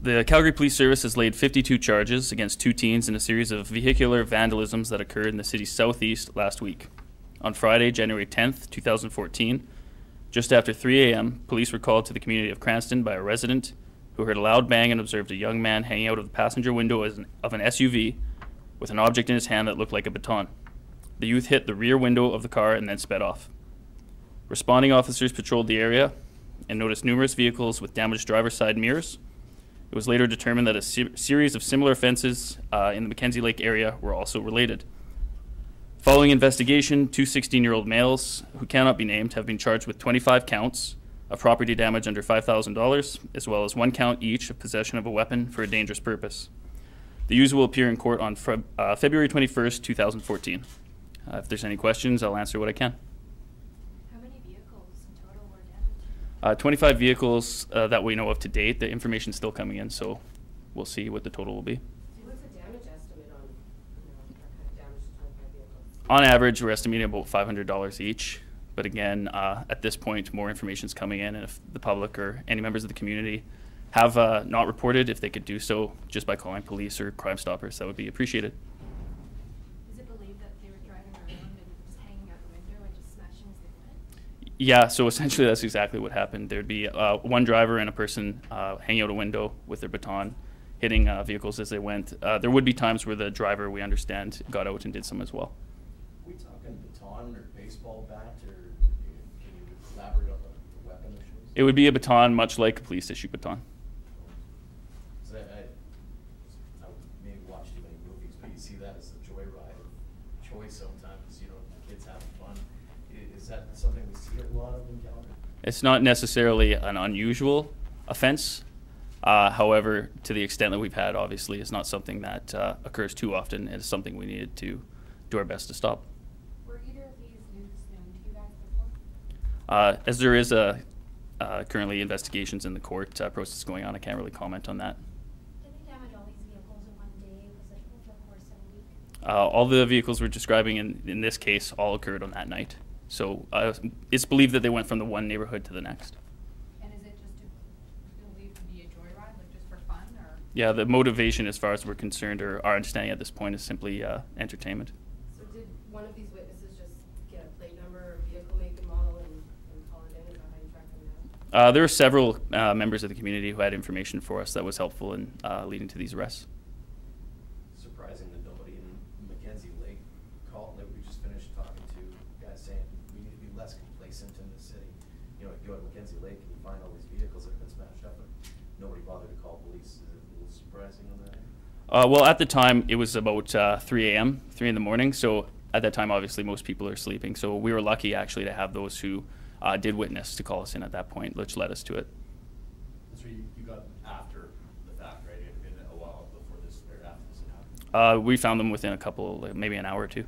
The Calgary Police Service has laid 52 charges against 2 teens in a series of vehicular vandalisms that occurred in the city's southeast last week. On Friday, January 10th, 2014, just after 3 a.m., police were called to the community of Cranston by a resident who heard a loud bang and observed a young man hanging out of the passenger window of an SUV with an object in his hand that looked like a baton. The youth hit the rear window of the car and then sped off. Responding officers patrolled the area and noticed numerous vehicles with damaged driver's side mirrors. It was later determined that a series of similar offences in the McKenzie Lake area were also related. Following investigation, 2 16-year-old males, who cannot be named, have been charged with 25 counts of property damage under $5,000, as well as 1 count each of possession of a weapon for a dangerous purpose. The youths will appear in court on February 21st, 2014. If there's any questions, I'll answer what I can. How many vehicles in total were damaged? 25 vehicles that we know of to date. The information's still coming in, so we'll see what the total will be. What's the damage estimate on that kind of damage to 25 vehicles? On average, we're estimating about $500 each. But again, at this point, more information is coming in, and if the public or any members of the community have not reported, if they could do so just by calling police or Crime Stoppers, that would be appreciated. Is it believed that they were driving around and just hanging out the window and just smashing as they went? Yeah, so essentially that's exactly what happened. There'd be one driver and a person hanging out a window with their baton, hitting vehicles as they went. There would be times where the driver, we understand, got out and did some as well. Are we talking baton or baseball bat, or can you elaborate on the weapon issues? It would be a baton, much like a police issue baton. I maybe watch too many movies, but you see that as a joyride of choice sometimes, you know, kids having fun. Is that something we see a lot of in Calgary? It's not necessarily an unusual offense. However, to the extent that we've had, obviously, it's not something that occurs too often. It's something we needed to do our best to stop. Were either of these news known to you guys before? As there is currently investigations in the court process going on, I can't really comment on that. Did they damage all these vehicles in one day? Was it over the course of a week? All the vehicles we're describing in this case all occurred on that night. So it's believed that they went from the one neighborhood to the next. And is it just believed to be a joyride, like just for fun, or? Yeah, the motivation as far as we're concerned, or our understanding at this point, is simply entertainment. So did one of these witnesses just get a plate number or vehicle make and model and call it in? Is that how you track them down? There were several members of the community who had information for us that was helpful in leading to these arrests. Surprising that nobody in McKenzie Lake called. Like, we just finished talking to guys saying we need to be less complacent in the city. You know, you go to McKenzie Lake and you find all these vehicles that have been smashed up, but nobody bothered to call police. Is it a little surprising on that? Well, at the time, it was about 3 a.m., 3 in the morning. So at that time, obviously, most people are sleeping. So we were lucky, actually, to have those who did witness to call us in at that point, which led us to it. So you got after the fact, right? It had been a while before this, or after this had happened? We found them within a couple, maybe an hour or two.